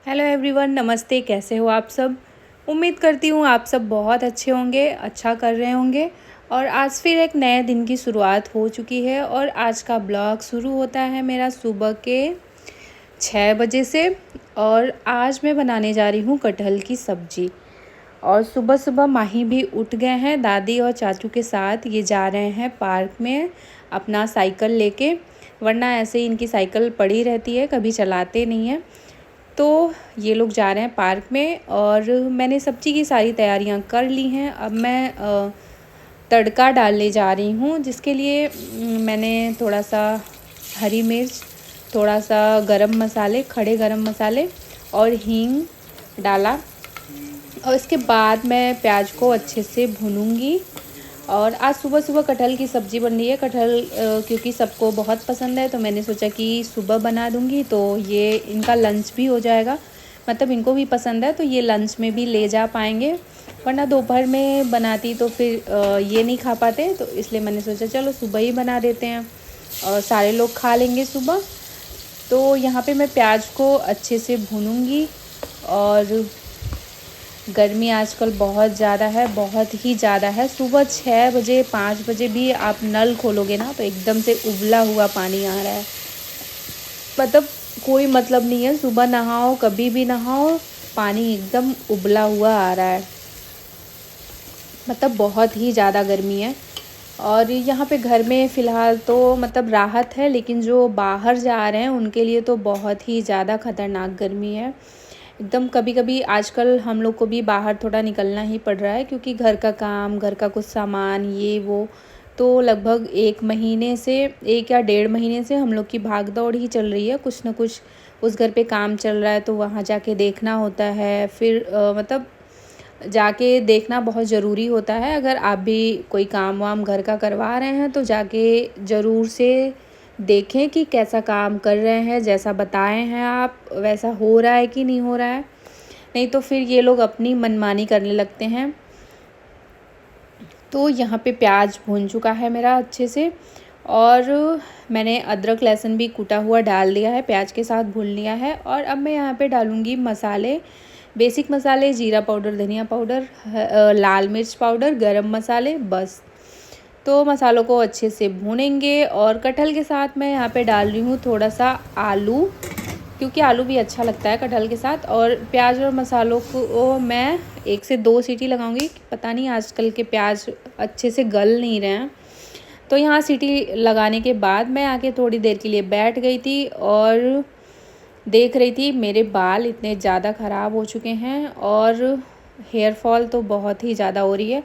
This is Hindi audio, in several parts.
हेलो एवरीवन, नमस्ते। कैसे हो आप सब? उम्मीद करती हूँ आप सब बहुत अच्छे होंगे, अच्छा कर रहे होंगे। और आज फिर एक नए दिन की शुरुआत हो चुकी है और आज का ब्लॉग शुरू होता है मेरा सुबह के 6 बजे से। और आज मैं बनाने जा रही हूँ कटहल की सब्ज़ी। और सुबह सुबह माही भी उठ गए हैं, दादी और चाचू के साथ ये जा रहे हैं पार्क में अपना साइकिल लेके। वरना ऐसे ही इनकी साइकिल पड़ी रहती है, कभी चलाते नहीं हैं। तो ये लोग जा रहे हैं पार्क में और मैंने सब्ज़ी की सारी तैयारियां कर ली हैं। अब मैं तड़का डालने जा रही हूँ, जिसके लिए मैंने थोड़ा सा हरी मिर्च, थोड़ा सा गरम मसाले, खड़े गरम मसाले और हींग डाला। और इसके बाद मैं प्याज को अच्छे से भूनूंगी। और आज सुबह सुबह कटहल की सब्ज़ी बन रही है। कटहल क्योंकि सबको बहुत पसंद है, तो मैंने सोचा कि सुबह बना दूंगी तो ये इनका लंच भी हो जाएगा। मतलब इनको भी पसंद है तो ये लंच में भी ले जा पाएंगे। वरना दोपहर में बनाती तो फिर ये नहीं खा पाते, तो इसलिए मैंने सोचा चलो सुबह ही बना देते हैं और सारे लोग खा लेंगे सुबह। तो यहाँ पे मैं प्याज को अच्छे से भूनूंगी। और गर्मी आजकल बहुत ज़्यादा है, बहुत ही ज़्यादा है। सुबह 6 बजे 5 बजे भी आप नल खोलोगे ना तो एकदम से उबला हुआ पानी आ रहा है। मतलब कोई मतलब नहीं है, सुबह नहाओ कभी भी नहाओ, पानी एकदम उबला हुआ आ रहा है। मतलब बहुत ही ज़्यादा गर्मी है। और यहाँ पे घर में फ़िलहाल तो मतलब राहत है, लेकिन जो बाहर जा रहे हैं उनके लिए तो बहुत ही ज़्यादा ख़तरनाक गर्मी है एकदम। कभी कभी आजकल हम लोग को भी बाहर थोड़ा निकलना ही पड़ रहा है, क्योंकि घर का काम, घर का कुछ सामान, ये वो। तो लगभग 1 महीने से, 1 या 1.5 महीने से हम लोग की भाग दौड़ ही चल रही है। कुछ ना कुछ उस घर पे काम चल रहा है तो वहाँ जाके देखना होता है। फिर मतलब जाके देखना बहुत ज़रूरी होता है। अगर आप भी कोई काम वाम घर का करवा रहे हैं तो जाके ज़रूर से देखें कि कैसा काम कर रहे हैं, जैसा बताए हैं आप वैसा हो रहा है कि नहीं हो रहा है। नहीं तो फिर ये लोग अपनी मनमानी करने लगते हैं। तो यहाँ पे प्याज भून चुका है मेरा अच्छे से। और मैंने अदरक लहसुन भी कूटा हुआ डाल दिया है, प्याज के साथ भून लिया है। और अब मैं यहाँ पे डालूँगी मसाले, बेसिक मसाले, जीरा पाउडर, धनिया पाउडर, लाल मिर्च पाउडर, गरम मसाले, बस। तो मसालों को अच्छे से भूनेंगे। और कटहल के साथ मैं यहाँ पे डाल रही हूँ थोड़ा सा आलू, क्योंकि आलू भी अच्छा लगता है कटहल के साथ। और प्याज और मसालों को मैं 1 से 2 सीटी लगाऊंगी। पता नहीं आजकल के प्याज अच्छे से गल नहीं रहे हैं। तो यहाँ सीटी लगाने के बाद मैं आके थोड़ी देर के लिए बैठ गई थी और देख रही थी। मेरे बाल इतने ज़्यादा ख़राब हो चुके हैं और हेयर फॉल तो बहुत ही ज़्यादा हो रही है।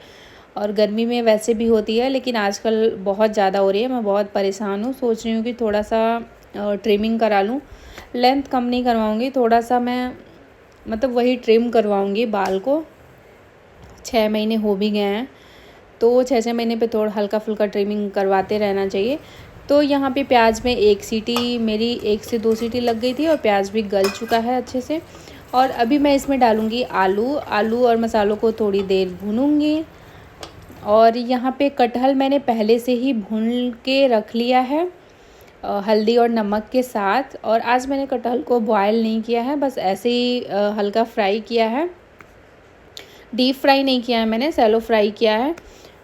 और गर्मी में वैसे भी होती है, लेकिन आजकल बहुत ज़्यादा हो रही है। मैं बहुत परेशान हूँ, सोच रही हूँ कि थोड़ा सा ट्रिमिंग करा लूँ। लेंथ कम नहीं करवाऊँगी, थोड़ा सा मैं मतलब वही ट्रिम करवाऊँगी बाल को। 6 महीने हो भी गए हैं तो 6 6 महीने पे थोड़ा हल्का फुल्का ट्रिमिंग करवाते रहना चाहिए। तो यहाँ पे प्याज में 1 सीटी, मेरी 1 से 2 सीटी लग गई थी और प्याज भी गल चुका है अच्छे से। और अभी मैं इसमें डालूँगी आलू। आलू और मसालों को थोड़ी देर भूनूँगी। और यहाँ पे कटहल मैंने पहले से ही भून के रख लिया है हल्दी और नमक के साथ। और आज मैंने कटहल को बॉयल नहीं किया है, बस ऐसे ही हल्का फ्राई किया है। डीप फ्राई नहीं किया है मैंने, सैलो फ्राई किया है।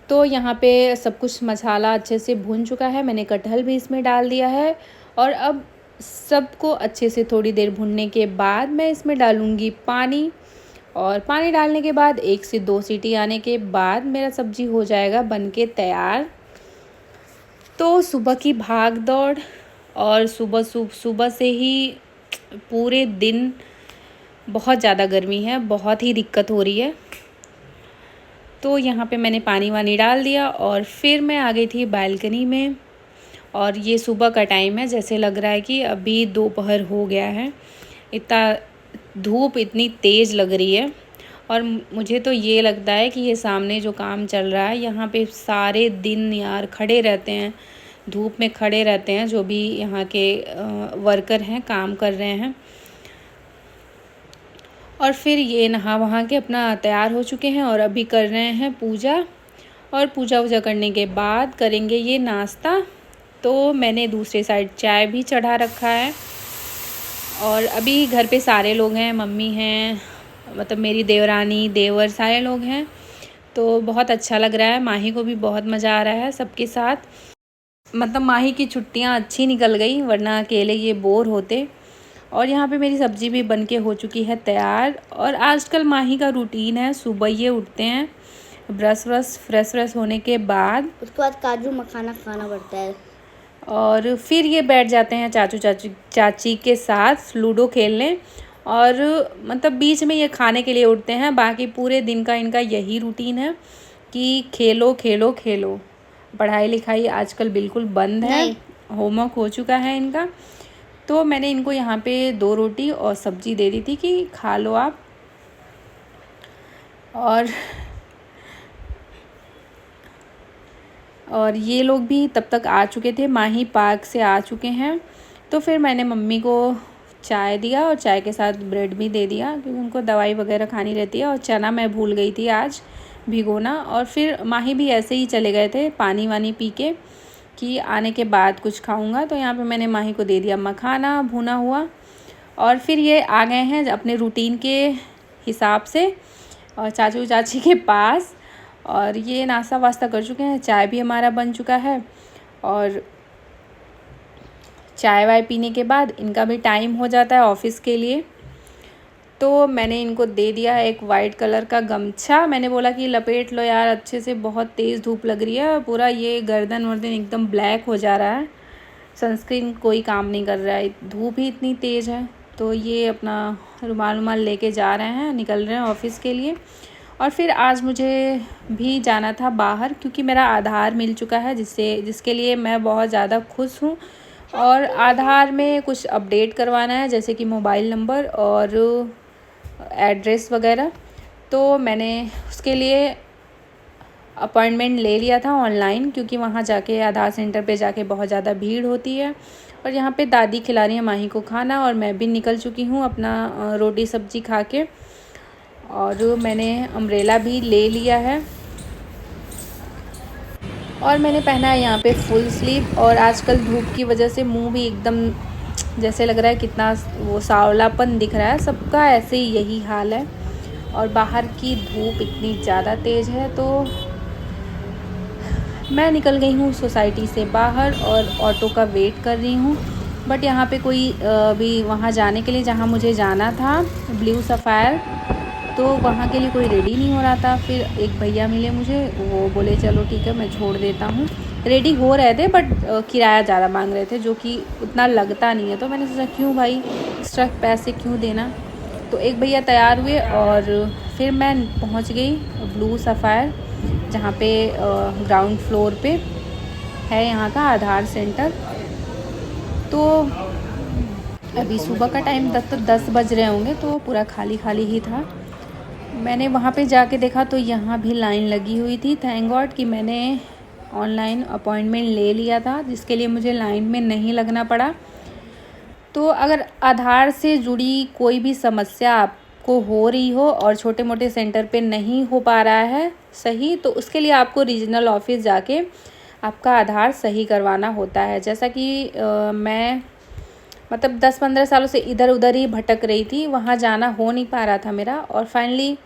तो यहाँ पे सब कुछ मसाला अच्छे से भून चुका है, मैंने कटहल भी इसमें डाल दिया है। और अब सबको अच्छे से थोड़ी देर भूनने के बाद मैं इसमें डालूँगी पानी। और पानी डालने के बाद 1 से 2 सीटी आने के बाद मेरा सब्ज़ी हो जाएगा बनके तैयार। तो सुबह की भाग दौड़ और सुबह से ही पूरे दिन बहुत ज़्यादा गर्मी है, बहुत ही दिक्कत हो रही है। तो यहाँ पे मैंने पानी वानी डाल दिया और फिर मैं आ गई थी बालकनी में। और ये सुबह का टाइम है, जैसे लग रहा है कि अभी दोपहर हो गया है। इतना धूप इतनी तेज़ लग रही है। और मुझे तो ये लगता है कि ये सामने जो काम चल रहा है यहाँ पे सारे दिन यार खड़े रहते हैं, धूप में खड़े रहते हैं जो भी यहाँ के वर्कर हैं, काम कर रहे हैं। और फिर ये नहा वहा के अपना तैयार हो चुके हैं और अभी कर रहे हैं पूजा। और पूजा वूजा करने के बाद करेंगे ये नाश्ता। तो मैंने दूसरे साइड चाय भी चढ़ा रखा है। और अभी घर पे सारे लोग हैं, मम्मी हैं, मतलब मेरी देवरानी, देवर, सारे लोग हैं। तो बहुत अच्छा लग रहा है। माही को भी बहुत मज़ा आ रहा है सबके साथ। मतलब माही की छुट्टियां अच्छी निकल गई, वरना अकेले ये बोर होते। और यहाँ पे मेरी सब्ज़ी भी बन के हो चुकी है तैयार। और आजकल माही का रूटीन है, सुबह ये उठते हैं, ब्रश व्रश फ्रेश होने के बाद उसके बाद काजू मखाना खाना पड़ता है और फिर ये बैठ जाते हैं चाचू चाची के साथ लूडो खेलने। और मतलब बीच में ये खाने के लिए उठते हैं, बाकी पूरे दिन का इनका यही रूटीन है कि खेलो खेलो खेलो। पढ़ाई लिखाई आजकल बिल्कुल बंद है, होमवर्क हो चुका है इनका। तो मैंने इनको यहाँ पे 2 रोटी और सब्जी दे दी थी कि खा लो आप। और ये लोग भी तब तक आ चुके थे, माही पार्क से आ चुके हैं। तो फिर मैंने मम्मी को चाय दिया और चाय के साथ ब्रेड भी दे दिया, क्योंकि उनको दवाई वगैरह खानी रहती है। और चना मैं भूल गई थी आज भिगोना। और फिर माही भी ऐसे ही चले गए थे पानी वानी पी के कि आने के बाद कुछ खाऊंगा। तो यहाँ पे मैंने माही को दे दिया मखाना भुना हुआ। और फिर ये आ गए हैं अपने रूटीन के हिसाब से और चाचू चाची के पास। और ये नाश्ता वास्ता कर चुके हैं, चाय भी हमारा बन चुका है। और चाय वाय पीने के बाद इनका भी टाइम हो जाता है ऑफिस के लिए। तो मैंने इनको दे दिया एक वाइट कलर का गमछा। मैंने बोला कि लपेट लो यार अच्छे से, बहुत तेज़ धूप लग रही है, पूरा ये गर्दन वर्दन एकदम ब्लैक हो जा रहा है। सनस्क्रीन कोई काम नहीं कर रहा है, धूप ही इतनी तेज़ है। तो ये अपना रुमाल लेके जा रहे हैं, निकल रहे हैं ऑफिस के लिए। और फिर आज मुझे भी जाना था बाहर, क्योंकि मेरा आधार मिल चुका है, जिसके लिए मैं बहुत ज़्यादा खुश हूँ। और आधार में कुछ अपडेट करवाना है, जैसे कि मोबाइल नंबर और एड्रेस वगैरह। तो मैंने उसके लिए अपॉइंटमेंट ले लिया था ऑनलाइन, क्योंकि वहाँ जाके आधार सेंटर पे जाके बहुत ज़्यादा भीड़ होती है। और यहाँ पे दादी खिला रही है माही को खाना, और मैं भी निकल चुकी हूँ अपना रोटी सब्जी खा के। और मैंने अम्ब्रेला भी ले लिया है और मैंने पहना है यहाँ पे फुल स्लीव। और आजकल धूप की वजह से मुंह भी एकदम जैसे लग रहा है कितना वो सांवलापन दिख रहा है, सबका ऐसे ही यही हाल है। और बाहर की धूप इतनी ज़्यादा तेज़ है। तो मैं निकल गई हूँ सोसाइटी से बाहर और ऑटो का वेट कर रही हूँ। बट यहाँ पे कोई भी वहाँ जाने के लिए, जहाँ मुझे जाना था ब्लू सफ़ायर, तो वहाँ के लिए कोई रेडी नहीं हो रहा था। फिर एक भैया मिले मुझे, वो बोले चलो ठीक है मैं छोड़ देता हूँ। रेडी हो रहे थे बट किराया ज़्यादा मांग रहे थे, जो कि उतना लगता नहीं है। तो मैंने सोचा क्यों भाई एक्स्ट्रा पैसे क्यों देना। तो एक भैया तैयार हुए और फिर मैं पहुँच गई ब्लू सफ़ायर, जहाँ पे ग्राउंड फ्लोर पे है यहाँ का आधार सेंटर। तो अभी सुबह का टाइम 10 बज रहे होंगे, तो पूरा खाली खाली ही था। मैंने वहाँ पे जाके देखा तो यहाँ भी लाइन लगी हुई थी। थैंक गॉड कि मैंने ऑनलाइन अपॉइंटमेंट ले लिया था, जिसके लिए मुझे लाइन में नहीं लगना पड़ा। तो अगर आधार से जुड़ी कोई भी समस्या आपको हो रही हो और छोटे मोटे सेंटर पे नहीं हो पा रहा है सही, तो उसके लिए आपको रीजनल ऑफिस जाके आपका आधार सही करवाना होता है। जैसा कि मैं मतलब 10-15 सालों से इधर उधर ही भटक रही थी, वहाँ जाना हो नहीं पा रहा था मेरा। और फाइनली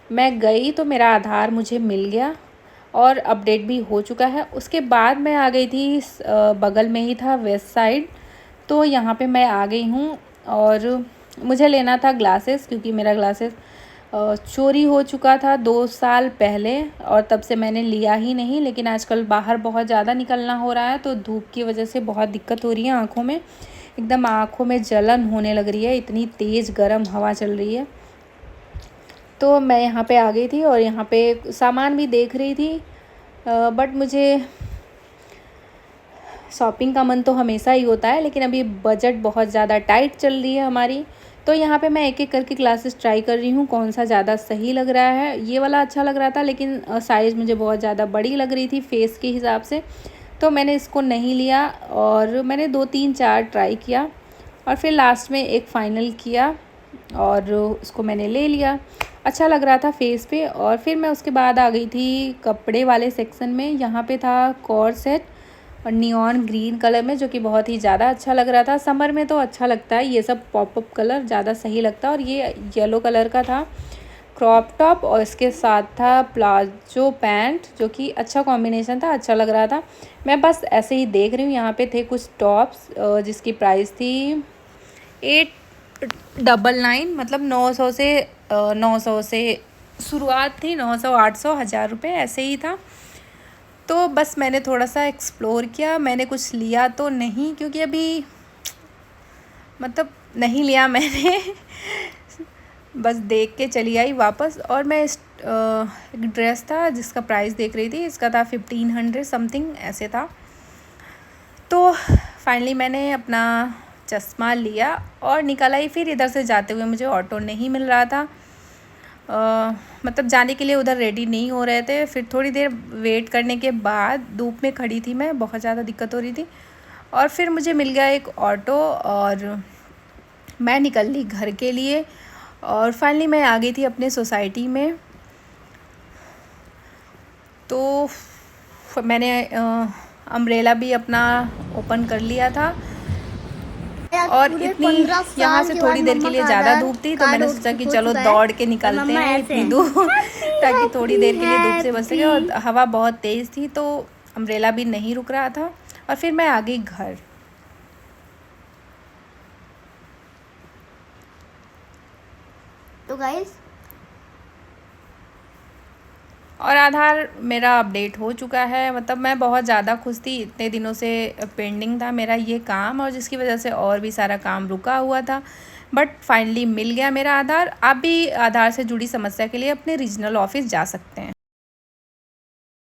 मैं गई तो मेरा आधार मुझे मिल गया और अपडेट भी हो चुका है। उसके बाद मैं आ गई थी, बगल में ही था वेस्ट साइड, तो यहाँ पे मैं आ गई हूँ। और मुझे लेना था ग्लासेस, क्योंकि मेरा ग्लासेस चोरी हो चुका था 2 साल पहले, और तब से मैंने लिया ही नहीं। लेकिन आजकल बाहर बहुत ज़्यादा निकलना हो रहा है, तो धूप की वजह से बहुत दिक्कत हो रही है आँखों में, एकदम आँखों में जलन होने लग रही है, इतनी तेज़ गर्म हवा चल रही है। तो मैं यहाँ पे आ गई थी और यहाँ पे सामान भी देख रही थी। बट मुझे शॉपिंग का मन तो हमेशा ही होता है, लेकिन अभी बजट बहुत ज़्यादा टाइट चल रही है हमारी। तो यहाँ पे मैं एक एक करके क्लासेस ट्राई कर रही हूँ, कौन सा ज़्यादा सही लग रहा है। ये वाला अच्छा लग रहा था, लेकिन साइज़ मुझे बहुत ज़्यादा बड़ी लग रही थी फेस के हिसाब से, तो मैंने इसको नहीं लिया। और मैंने 2-3-4 ट्राई किया और फिर लास्ट में एक फ़ाइनल किया और उसको मैंने ले लिया। अच्छा लग रहा था फेस पे। और फिर मैं उसके बाद आ गई थी कपड़े वाले सेक्शन में। यहाँ पे था कॉर्ड सेट, और नियॉन ग्रीन कलर में, जो कि बहुत ही ज़्यादा अच्छा लग रहा था। समर में तो अच्छा लगता है ये सब पॉपअप कलर, ज़्यादा सही लगता है। और ये येलो कलर का था क्रॉप टॉप और इसके साथ था प्लाजो पैंट, जो कि अच्छा कॉम्बिनेशन था, अच्छा लग रहा था। मैं बस ऐसे ही देख रही हूँ। यहाँ पे थे कुछ टॉप्स जिसकी प्राइस थी 899, मतलब 900 से शुरुआत थी। 900, 800, 1000 रुपये ऐसे ही था। तो बस मैंने थोड़ा सा एक्सप्लोर किया। मैंने कुछ लिया तो नहीं, क्योंकि अभी मतलब नहीं लिया मैंने बस देख के चली आई वापस। और मैं एक ड्रेस था जिसका प्राइस देख रही थी, इसका था 1500 समथिंग ऐसे था। तो फाइनली मैंने अपना चश्मा लिया और निकल आई। फिर इधर से जाते हुए मुझे ऑटो नहीं मिल रहा था, मतलब जाने के लिए उधर रेडी नहीं हो रहे थे। फिर थोड़ी देर वेट करने के बाद, धूप में खड़ी थी मैं, बहुत ज़्यादा दिक्कत हो रही थी, और फिर मुझे मिल गया एक ऑटो और मैं निकल ली घर के लिए। और फाइनली मैं आ गई थी अपने सोसाइटी में। तो मैंने अम्ब्रेला भी अपना ओपन कर लिया था। और इतनी यहाँ से थोड़ी देर के लिए ज़्यादा धूप थी, तो मैंने सोचा कि चलो दौड़ के निकलते हैं इतनी दूर ताकि थोड़ी देर के लिए धूप से बच सके। और हवा बहुत तेज़ थी तो अम्ब्रेला भी नहीं रुक रहा था। और फिर मैं आ गई घर। तो गाइस, और आधार मेरा अपडेट हो चुका है। मतलब मैं बहुत ज़्यादा खुश थी, इतने दिनों से पेंडिंग था मेरा ये काम, और जिसकी वजह से और भी सारा काम रुका हुआ था, बट फाइनली मिल गया मेरा आधार। आप भी आधार से जुड़ी समस्या के लिए अपने रीजनल ऑफिस जा सकते हैं।